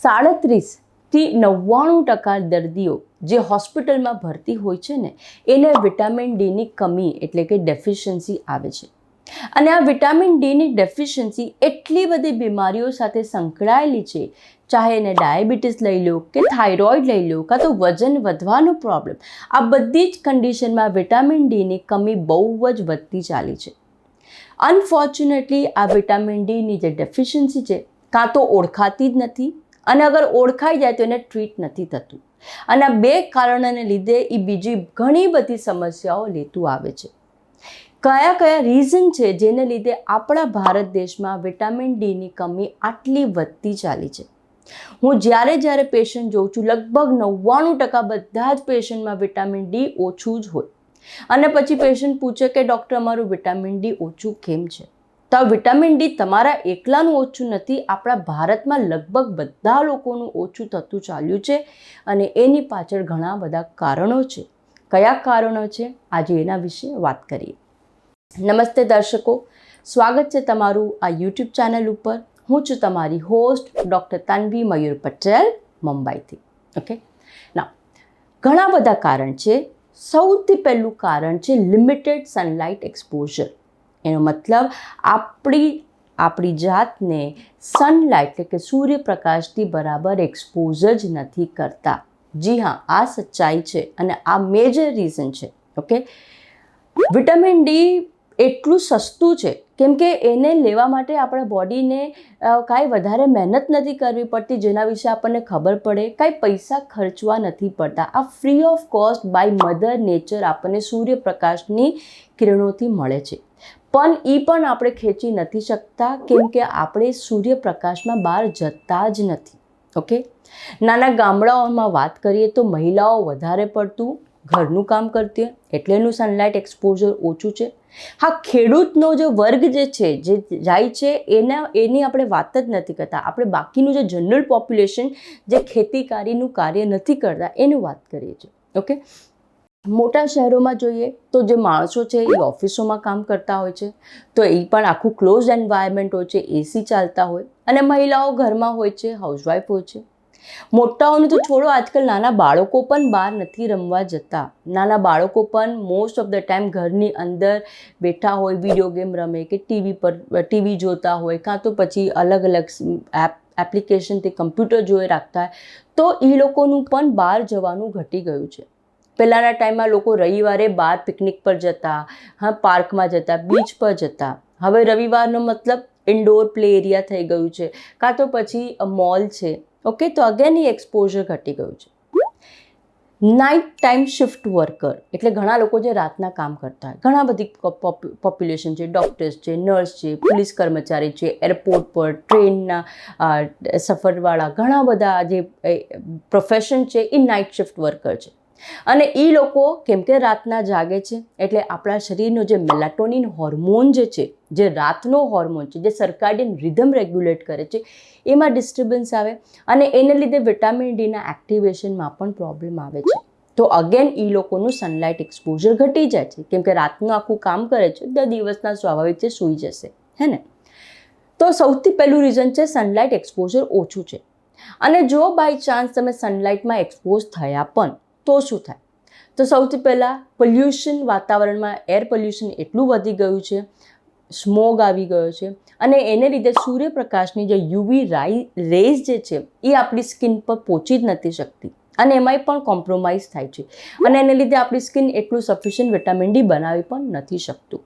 37-99% દર્દીઓ જે હોસ્પિટલમાં ભરતી હોય છે ને એને વિટામિન ડીની કમી એટલે કે ડેફિશિયન્સી આવે છે. અને આ વિટામિન ડીની ડેફિશિયન્સી એટલી બધી બીમારીઓ સાથે સંકળાયેલી છે, ચાહે એને ડાયાબિટીસ લઈ લો કે થાઇરોઇડ લઈ લો કાં તો વજન વધવાનો પ્રોબ્લેમ, આ બધી જ કન્ડિશનમાં વિટામિન ડીની કમી બહુ જ વધતી ચાલી છે. અનફોર્ચ્યુનેટલી આ વિટામિન ડીની જે ડેફિશિયન્સી છે કાં તો ઓળખાતી જ નથી અને અગર ઓળખાઈ જાય તો એને ટ્રીટ નથી થતું. અને આ બે કારણોને લીધે એ બીજી ઘણી બધી સમસ્યાઓ લેતું આવે છે. કયા કયા રીઝન છે જેને લીધે આપણા ભારત દેશમાં વિટામિન ડીની કમી આટલી વધતી ચાલી છે? હું જ્યારે પેશન્ટ જોઉં છું, લગભગ 99% બધા જ પેશન્ટમાં વિટામિન ડી ઓછું જ હોય. અને પછી પેશન્ટ પૂછે કે ડૉક્ટર અમારું વિટામિન ડી ઓછું કેમ છે? તો આ વિટામિન ડી તમારા એકલાનું ઓછું નથી, આપણા ભારતમાં લગભગ બધા લોકોનું ઓછું થતું ચાલ્યું છે અને એની પાછળ ઘણા બધા કારણો છે. કયા કારણો છે આજે એના વિશે વાત કરીએ. નમસ્તે દર્શકો, સ્વાગત છે તમારું આ યુટ્યુબ ચેનલ ઉપર. હું છું તમારી હોસ્ટ ડૉક્ટર તન્વી મયુર પટેલ, મુંબઈથી. ઓકે, ના ઘણા બધા કારણ છે. સૌથી પહેલું કારણ છે લિમિટેડ સનલાઇટ એક્સપોઝર. એનો મતલબ આપણી જાતને સનલાઇટ એટલે કે સૂર્યપ્રકાશથી બરાબર એક્સપોઝ જ નથી કરતા. જી હા, આ સચ્ચાઈ છે અને આ મેજર રીઝન છે. ઓકે, વિટામિન ડી એટલું સસ્તું છે કેમ કે એને લેવા માટે આપણા બોડીને કાંઈ વધારે મહેનત નથી કરવી પડતી, જેના વિશે આપણને ખબર પડે. કાંઈ પૈસા ખર્ચવા નથી પડતા. આ free of cost by mother nature આપણને સૂર્યપ્રકાશની કિરણોથી મળે છે. પણ આપણે ખેંચી નથી શકતા કેમ કે આપણે સૂર્યપ્રકાશમાં બહાર જતા જ નથી. ઓકે, નાના ગામડાઓમાં વાત કરીએ તો મહિલાઓ વધારે પડતું ઘરનું કામ કરતી હોય એટલે એનું સનલાઇટ એક્સપોઝર ઓછું છે. હા, ખેડૂતનો જે વર્ગ જે છે જે જાય છે એની આપણે વાત જ નથી કરતા. આપણે બાકીનું જે જનરલ પોપ્યુલેશન જે ખેતીકારીનું કાર્ય નથી કરતા એની વાત કરીએ છીએ. ઓકે, મોટા શહેરોમાં જોઈએ તો જે માણસો છે એ ઓફિસોમાં કામ કરતા હોય છે તો એ પણ આખું ક્લોઝ એન્વાયરમેન્ટ હોય છે, એસી ચાલતા હોય, અને મહિલાઓ ઘરમાં હોય છે, હાઉસવાઈફ હોય છે. મોટાઓનું તો છોડો, આજકાલ નાના બાળકો પણ બહાર નથી રમવા જતા. નાના બાળકો પણ મોસ્ટ ઓફ ધ ટાઈમ ઘરની અંદર બેઠા હોય, વિડીયો ગેમ રમે કે ટીવી જોતા હોય, કાં તો પછી અલગ અલગ એપ્લિકેશનથી કમ્પ્યુટર જોઈ રાખતા હોય. તો એ લોકોનું પણ બહાર જવાનું ઘટી ગયું છે. પહેલાંના ટાઈમમાં લોકો રવિવારે બહાર પિકનિક પર જતા, હા, પાર્કમાં જતા, બીચ પર જતા. હવે રવિવારનો મતલબ ઇન્ડોર પ્લે એરિયા થઈ ગયું છે, કાં તો પછી મોલ છે. ઓકે, તો અગેન એ એક્સપોઝર ઘટી ગયું છે. નાઇટ ટાઈમ શિફ્ટ વર્કર એટલે ઘણા લોકો જે રાતના કામ કરતા હોય, ઘણા બધી પોપ્યુલેશન છે, ડૉક્ટર્સ છે, નર્સ છે, પોલીસ કર્મચારી છે, એરપોર્ટ પર ટ્રેનના સફરવાળા, ઘણા બધા જે પ્રોફેશન છે એ નાઇટ શિફ્ટ વર્કર છે. અને એ લોકો કેમ કે રાતના જાગે છે એટલે આપણા શરીરનો જે મેલાટોનિન હોર્મોન જે છે, જે રાતનો હોર્મોન છે, જે સર્કાડિયન રિધમ રેગ્યુલેટ કરે છે, એમાં ડિસ્ટર્બન્સ આવે અને એને લીધે વિટામિન ડીના એક્ટિવેશનમાં પણ પ્રોબ્લેમ આવે છે. તો અગેન એ લોકોનું સનલાઇટ એક્સપોઝર ઘટી જાય છે કેમ કે રાતનું આખું કામ કરે છે તો દિવસના સ્વાભાવિક છે સૂઈ જશે, હે ને? તો સૌથી પહેલું રીઝન છે સનલાઇટ એક્સપોઝર ઓછું છે. અને જો બાય ચાન્સ તમે સનલાઇટમાં એક્સપોઝ થયા પણ તો શું થાય? તો સૌથી પહેલાં પોલ્યુશન, વાતાવરણમાં એર પોલ્યુશન એટલું વધી ગયું છે, સ્મોગ આવી ગયો છે અને એને લીધે સૂર્યપ્રકાશની જે યુવી રેઝ જે છે એ આપણી સ્કિન પર પહોંચી જ નથી શકતી અને એમાંય પણ કોમ્પ્રોમાઇઝ થાય છે અને એને લીધે આપણી સ્કિન એટલું સફિશિયન્ટ વિટામિન ડી બનાવી પણ નથી શકતું.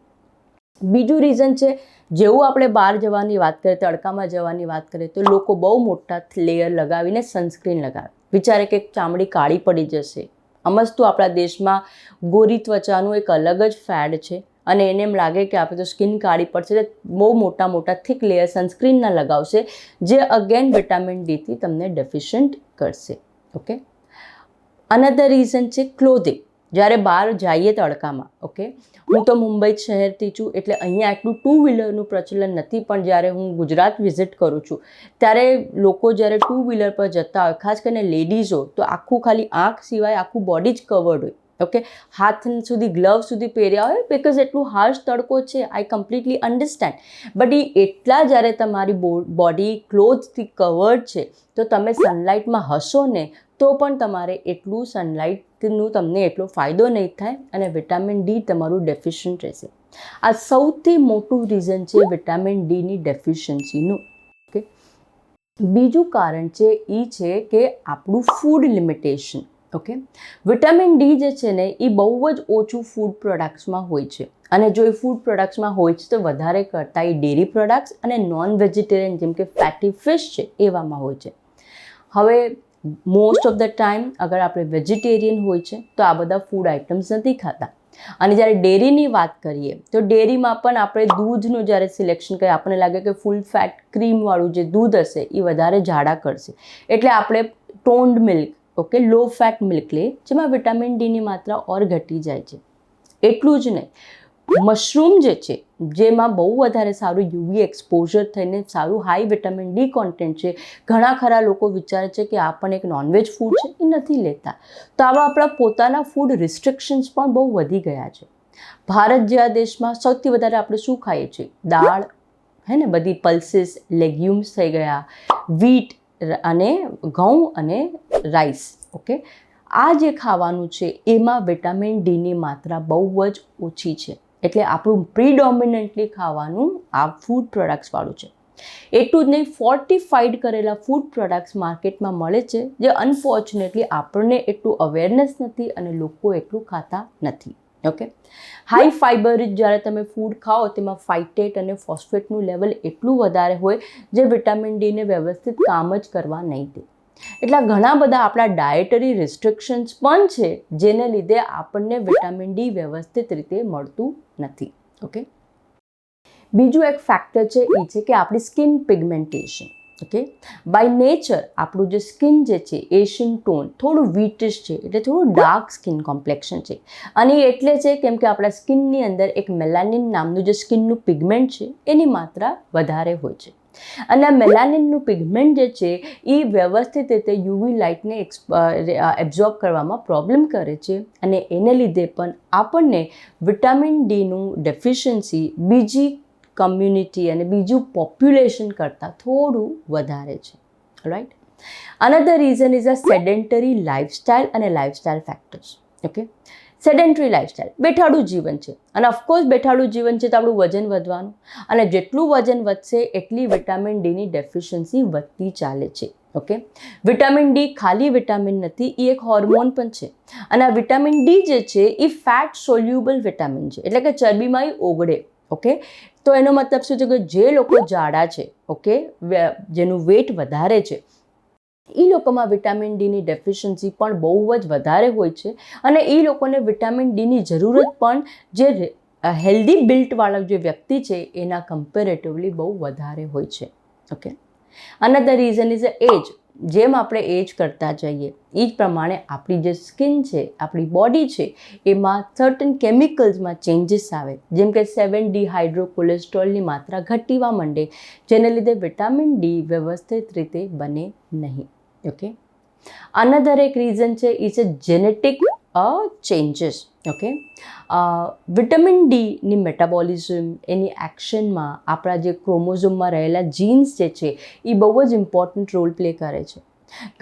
બીજું રીઝન છે, જેવું આપણે બહાર જવાની વાત કરીએ, તડકામાં જવાની વાત કરીએ તો લોકો બહુ મોટા લેયર લગાવીને સનસ્ક્રીન લગાવે, વિચારે કે ચામડી કાળી પડી જશે. અમસ્તું આપણા દેશમાં ગોરી ત્વચાનું એક અલગ જ ફેડ છે અને એને એમ લાગે કે આપણે તો સ્કિન કાળી પડશે એટલે બહુ મોટા થિક લેયર સનસ્ક્રીનના લગાવશે, જે અગેન વિટામિન ડીથી તમને ડેફિશિયન્ટ કરશે. ઓકે, અનધર રીઝન છે ક્લોધિંગ. જ્યારે બહાર જઈએ તડકામાં, ઓકે, હું તો મુંબઈ શહેરથી છું એટલે અહીંયા આટલું ટુ વ્હીલરનું પ્રચલન નથી, પણ જ્યારે હું ગુજરાત વિઝિટ કરું છું ત્યારે લોકો જ્યારે ટુ વ્હીલર પર જતા હોય, ખાસ કરીને લેડીઝો, તો આખું ખાલી આંખ સિવાય આખું બોડી જ કવર્ડ હોય. ઓકે, હાથ સુધી ગ્લવ સુધી પહેર્યા હોય બિકોઝ એટલું હાર્શ તડકો છે, આઈ કમ્પ્લીટલી અન્ડરસ્ટેન્ડ. બટ એ એટલા જ્યારે તમારી બોડી ક્લોથથી કવર્ડ છે તો તમે સનલાઇટમાં હશો ને તો પણ તમારે એટલું સનલાઇટનું તમને એટલો ફાયદો નહીં થાય અને વિટામિન ડી તમારું ડેફિશિયન્ટ રહેશે. આ સૌથી મોટું રીઝન છે વિટામિન ડીની ડેફિશિયન્સીનું. ઓકે, બીજું કારણ છે એ છે કે આપણું food limitation. Okay, vitamin D જે છે ને એ બહુ જ ઓછું ફૂડ પ્રોડક્ટ્સમાં હોય છે અને જો એ ફૂડ પ્રોડક્ટ્સમાં હોય છે તો વધારે કરતાં એ ડેરી પ્રોડક્ટ્સ અને નોન વેજીટેરિયન જેમ કે ફેટી ફિશ છે એવામાં હોય છે. હવે મોસ્ટ ઓફ ધ ટાઈમ અગર આપણે વેજીટેરિયન હોય છે તો આ બધા ફૂડ આઇટમ્સ નથી ખાતા. અને જ્યારે ડેરીની વાત કરીએ તો ડેરીમાં પણ આપણે દૂધનું જ્યારે સિલેક્શન કરીએ આપણને લાગે કે ફૂલ ફેટ ક્રીમવાળું જે દૂધ હશે એ વધારે જાડા કરશે એટલે આપણે ટોન્ડ મિલ્ક, ઓકે, લો ફેટ મિલ્ક લે જેમાં વિટામિન ડીની માત્રા ઓર ઘટી જાય છે. એટલું જ નહીં, મશરૂમ જે છે જેમાં બહુ વધારે સારું યુવી એક્સપોઝર થઈને સારું હાઈ વિટામિન ડી કોન્ટેન્ટ છે, ઘણા ખરા લોકો વિચારે છે કે આ પણ એક નોનવેજ ફૂડ છે, એ નથી લેતા. તો આવા આપણા પોતાના ફૂડ રિસ્ટ્રિક્શન્સ પણ બહુ વધી ગયા છે. ભારત જેવા દેશમાં સૌથી વધારે આપણે શું ખાઈએ છીએ? દાળ, હે ને, બધી પલ્સીસ, લેગ્યુમ્સ થઈ ગયા, વીટ અને ઘઉં અને રાઈસ. ઓકે, આ જે ખાવાનું છે એમાં વિટામિન ડીની માત્રા બહુ જ ઓછી છે એટલે આપણું પ્રીડોમિનન્ટલી ખાવાનું આ ફૂડ પ્રોડક્ટ્સવાળું છે. એટલું જ નહીં, ફોર્ટિફાઈડ કરેલા ફૂડ પ્રોડક્ટ્સ માર્કેટમાં મળે છે જે અનફોર્ચ્યુનેટલી આપણને એટલું અવેરનેસ નથી અને લોકો એટલું ખાતા નથી. ઓકે, હાઈ ફાઈબર જ્યારે તમે ફૂડ ખાઓ તેમાં ફાઇટેટ અને ફોસ્ફેટનું લેવલ એટલું વધારે હોય જે વિટામિન ડીને વ્યવસ્થિત કામ જ કરવા નહીં દે. એટલે ઘણા બધા આપણા ડાયટરી રિસ્ટ્રિક્શન્સ પણ છે જેને લીધે આપણને વિટામિન ડી વ્યવસ્થિત રીતે મળતું નથી. ઓકે, બીજું એક ફેક્ટર છે એ છે કે આપણી skin pigmentation. Okay, by nature આપણું જે સ્કિન જે છે એશિયન ટોન થોડું વ્હીટિશ છે એટલે થોડું ડાર્ક સ્કિન કોમ્પ્લેક્શન છે અને એટલે છે કેમ કે આપણા સ્કિનની અંદર એક મેલાનિન નામનું જે સ્કિનનું પિગમેન્ટ છે એની માત્રા વધારે હોય છે અને આ મેલાનિનનું પિગમેન્ટ જે છે એ વ્યવસ્થિત રીતે યુવી લાઇટને એબ્ઝોર્બ કરવામાં પ્રોબ્લેમ કરે છે અને એને લીધે પણ આપણને વિટામિન ડીનું ડેફિશિયન્સી બીજી કમ્યુનિટી અને બીજું પોપ્યુલેશન કરતાં થોડું વધારે છે. Right, another reason is a sedentary lifestyle અને lifestyle factors. Okay, sedentary lifestyle બેઠાડું જીવન છે અને ઓફકોર્સ બેઠાડું જીવન છે તો આપણું વજન વધવાનું અને જેટલું વજન વધશે એટલી વિટામિન ડીની ડેફિશિયન્સી વધતી ચાલે છે. ઓકે, વિટામિન ડી ખાલી વિટામિન નથી, એ એક હોર્મોન પણ છે અને આ વિટામિન ડી જે છે એ ફેટ સોલ્યુબલ વિટામિન છે એટલે કે ચરબીમાં એ ઓગળે. ઓકે, તો એનો મતલબ શું છે કે જે લોકો જાડા છે, ઓકે, જેનું વેટ વધારે છે એ લોકોમાં વિટામિન ડીની ડેફિશિયન્સી પણ બહુ જ વધારે હોય છે અને એ લોકોને વિટામિન ડીની જરૂરત પણ જે હેલ્ધી બિલ્ટવાળા જે વ્યક્તિ છે એના કમ્પેરેટિવલી બહુ વધારે હોય છે. ઓકે, અનધર રીઝન ઇઝ એજ. જેમ આપણે એજ કરતા જઈએ એ જ પ્રમાણે આપણી જે સ્કિન છે, આપણી બોડી છે એમાં સર્ટન કેમિકલ્સમાં ચેન્જીસ આવે જેમ કે 7D હાઇડ્રોકોલેસ્ટ્રોલની માત્રા ઘટીવા માંડે જેને લીધે વિટામિન ડી વ્યવસ્થિત રીતે બને નહીં. ઓકે, અનધર એક રીઝન છે એ છે જેનેટિક ચેન્જીસ. ઓકે, વિટામિન ડીની મેટાબોલિઝમ એની એક્શનમાં આપણા જે ક્રોમોઝોમમાં રહેલા જીન્સ જે છે એ બહુ જ ઇમ્પોર્ટન્ટ રોલ પ્લે કરે છે.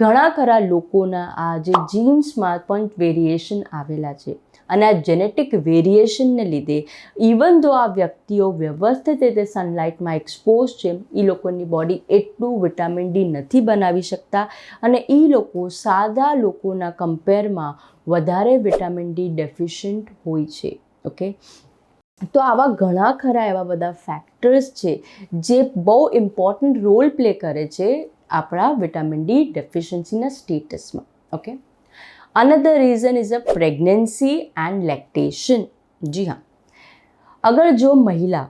ઘણા ખરા લોકોના આ જે જીન્સમાં પણ વેરિએશન આવેલા છે અને આ જેનેટિક વેરિએશનને લીધે ઇવન ધો આ વ્યક્તિઓ વ્યવસ્થિત રીતે સનલાઇટમાં એક્સપોઝ છે એ લોકોની બોડી એટલું વિટામિન ડી નથી બનાવી શકતા અને એ લોકો સાદા લોકોના કમ્પેરમાં વધારે વિટામિન ડી ડેફિશિયન્ટ હોય છે. ઓકે, તો આવા ઘણા ખરા એવા બધા ફેક્ટર્સ છે જે બહુ ઇમ્પોર્ટન્ટ રોલ પ્લે કરે છે આપણા વિટામિન ડી ડેફિશિયન્સીના સ્ટેટસમાં. Okay, another reason is a pregnancy and lactation. જી હા, અગર જો મહિલા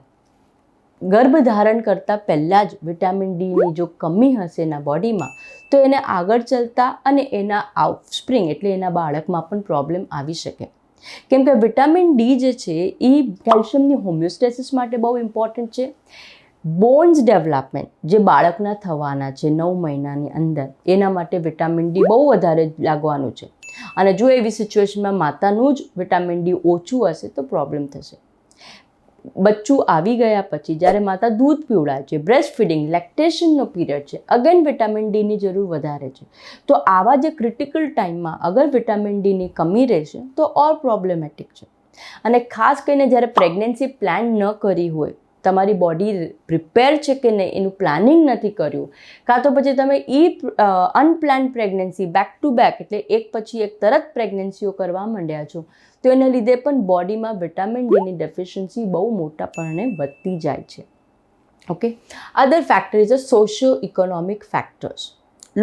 ગર્ભધારણ કરતાં પહેલાં જ વિટામિન ડીની જો કમી હશે એના બોડીમાં તો એને આગળ ચાલતા અને એના ઓફસ્પ્રિંગ એટલે એના બાળકમાં પણ પ્રોબ્લેમ આવી શકે કેમ કે વિટામિન ડી જે છે એ કેલ્શિયમની હોમિયોસ્ટેસિસ માટે બહુ ઇમ્પોર્ટન્ટ છે. બોન્સ ડેવલપમેન્ટ જે બાળકના થવાના છે 9 મહિનાની અંદર એના માટે વિટામિન ડી બહુ વધારે લાગવાનું છે અને જો એવી સિચ્યુએશનમાં માતાનું જ વિટામિન ડી ઓછું હશે તો પ્રોબ્લેમ થશે. બચ્ચું આવી ગયા પછી જ્યારે માતા દૂધ પીવડાવે છે, બ્રેસ્ટ ફીડિંગ, લેક્ટેશનનો પીરિયડ છે, અગેન વિટામિન ડીની જરૂર વધારે છે. તો આવા જે ક્રિટિકલ ટાઈમમાં અગર વિટામિન ડીની કમી રહેશે તો ઓર પ્રોબ્લેમેટિક છે. અને ખાસ કરીને જ્યારે પ્રેગ્નન્સી પ્લાન ન કરી હોય, તમારી બોડી પ્રિપેર છે કે નહીં એનું પ્લાનિંગ નથી કર્યું, કાં તો પછી તમે unplanned pregnancy back to back એટલે એક પછી એક તરત પ્રેગ્નન્સીઓ કરવા માંડ્યા છો, તો એના લીધે પણ બોડીમાં વિટામિન ડીની ડેફિશિયન્સી બહુ મોટાપણે વધતી જાય છે. Okay, other factor is a socio economic factors.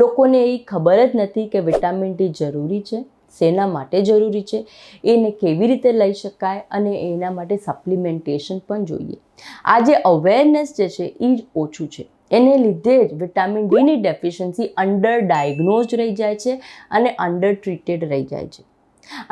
લોકોને એ ખબર જ નથી કે વિટામિન ડી જરૂરી છે, શેના માટે જરૂરી છે, એને કેવી રીતે લઈ શકાય અને એના માટે સપ્લિમેન્ટેશન પણ જોઈએ. આ જે અવેરનેસ જે છે એ જ ઓછું છે. એને લીધે જ વિટામિન ડીની ડેફિશિયન્સી અંડર ડાયગ્નોઝડ રહી જાય છે અને અંડર ટ્રીટેડ રહી જાય છે.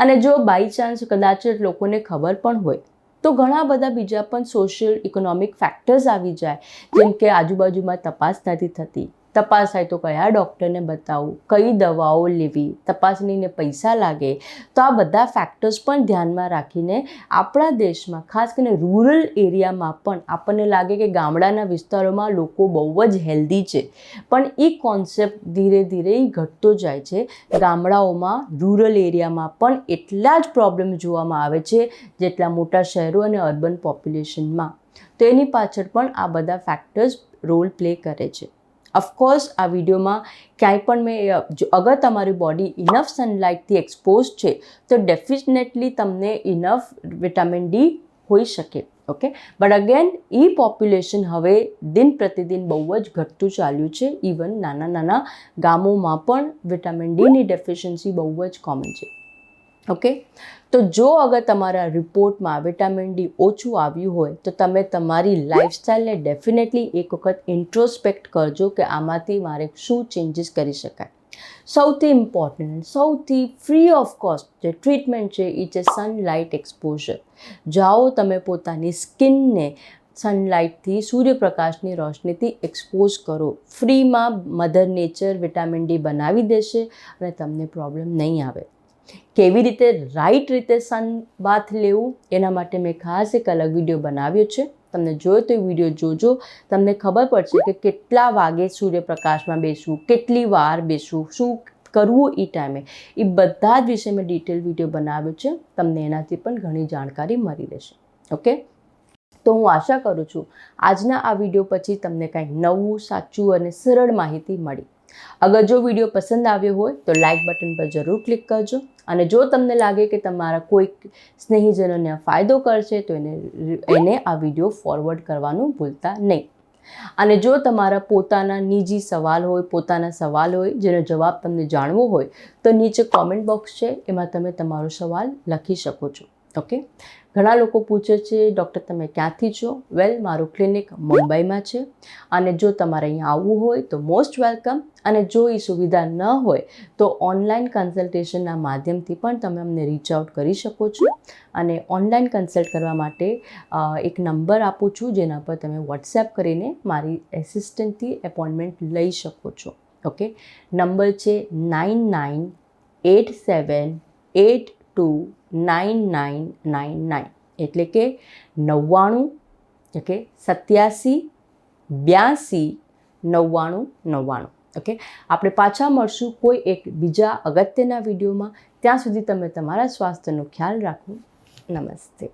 અને જો બાય ચાન્સ કદાચ લોકોને ખબર પણ હોય તો ઘણા બધા બીજા પણ સોશિયલ ઇકોનોમિક ફેક્ટર્સ આવી જાય, જેમ કે આજુબાજુમાં તપાસ નથી થતી, તપાસ થાય તો કયા ડૉક્ટરને બતાવવું, કઈ દવાઓ લેવી, તપાસણીને પૈસા લાગે. તો આ બધા ફેક્ટર્સ પણ ધ્યાનમાં રાખીને આપણા દેશમાં ખાસ કરીને રૂરલ એરિયામાં પણ આપણને લાગે કે ગામડાના વિસ્તારોમાં લોકો બહુ જ હેલ્ધી છે, પણ એ કોન્સેપ્ટ ધીરે ધીરે ઘટતો જાય છે. ગામડાઓમાં રૂરલ એરિયામાં પણ એટલા જ પ્રોબ્લેમ જોવામાં આવે છે જેટલા મોટા શહેરો અને અર્બન પોપ્યુલેશનમાં. તો એની પાછળ પણ આ બધા ફેક્ટર્સ રોલ પ્લે કરે છે. ઓફકોર્સ આ વિડીયોમાં ક્યાંય પણ મેં અગર તમારી બોડી ઇનફ સનલાઇટથી એક્સપોઝ છે તો ડેફિનેટલી તમને ઇનફ વિટામિન ડી હોઈ શકે. Okay, but again A population હવે દિન પ્રતિદિન બહુ જ ઘટતું ચાલ્યું છે. ઇવન નાના નાના ગામોમાં પણ વિટામિન ડીની ડેફિશિયન્સી બહુ જ કોમન છે. ઓકે, તો જો અગર તમારા રિપોર્ટમાં વિટામિન ડી ઓછું આવ્યું હોય તો તમે તમારી લાઇફસ્ટાઈલને ડેફિનેટલી એક વખત ઇન્ટ્રોસ્પેક્ટ કરજો કે આમાંથી મારે શું ચેન્જીસ કરી શકાય. સૌથી ઇમ્પોર્ટન્ટ, સૌથી ફ્રી ઓફ કોસ્ટ જે ટ્રીટમેન્ટ છે એ છે સનલાઇટ એક્સપોઝર. જાઓ તમે પોતાની સ્કિનને સનલાઇટથી, સૂર્યપ્રકાશની રોશનીથી એક્સપોઝ કરો. ફ્રીમાં મધર નેચર વિટામિન ડી બનાવી દેશે અને તમને પ્રોબ્લેમ નહીં આવે. કેવી રીતે રાઈટ રીતે સન બાથ લેવું એના માટે મેં ખાસ એક અલગ વિડીયો બનાવ્યો છે. તમને જોયો તો એ વિડીયો જોજો, તમને ખબર પડશે કે કેટલા વાગે સૂર્યપ્રકાશમાં બેસવું, કેટલી વાર બેસવું, શું કરવું એ ટાઈમે. એ બધા જ વિશે મેં ડિટેલ વિડીયો બનાવ્યો છે. તમને એનાથી પણ ઘણી જાણકારી મળી રહેશે. ઓકે, તો હું આશા કરું છું આજના આ વિડીયો પછી તમને કંઈક નવું, સાચું અને સરળ માહિતી મળી. અગર જો વિડીયો પસંદ આવ્યો હોય તો લાઇક બટન પર જરૂર ક્લિક કરજો. અને જો તમને લાગે કે તમારા કોઈક સ્નેહીજનોને ફાયદો કરશે તો એને આ વિડીયો ફોરવર્ડ કરવાનું ભૂલતા નહીં. અને જો તમારા પોતાના નિજી સવાલ હોય, પોતાના સવાલ હોય જેનો જવાબ તમને જાણવો હોય તો નીચે કોમેન્ટ બોક્સ છે, એમાં તમે તમારો સવાલ લખી શકો છો. ઓકે, ઘણા લોકો પૂછે છે ડૉક્ટર તમે ક્યાંથી છો? વેલ, મારું ક્લિનિક મુંબઈમાં છે અને જો તમારે અહીંયા આવવું હોય તો મોસ્ટ વેલકમ. અને જો એ સુવિધા ન હોય તો ઓનલાઈન કન્સલ્ટેશનના માધ્યમથી પણ તમે અમને રીચ આઉટ કરી શકો છો. અને ઓનલાઈન કન્સલ્ટ કરવા માટે એક નંબર આપું છું જેના પર તમે વોટ્સએપ કરીને મારી એસિસ્ટન્ટથી એપોઇન્ટમેન્ટ લઈ શકો છો. ઓકે, નંબર છે 9987829999 એટલે કે 99 ઓકે 87 82 99 99. ઓકે, આપણે પાછા મળશું કોઈ એક બીજા અગત્યના વિડીયોમાં. ત્યાં સુધી તમે તમારા સ્વાસ્થ્યનો ખ્યાલ રાખો. નમસ્તે.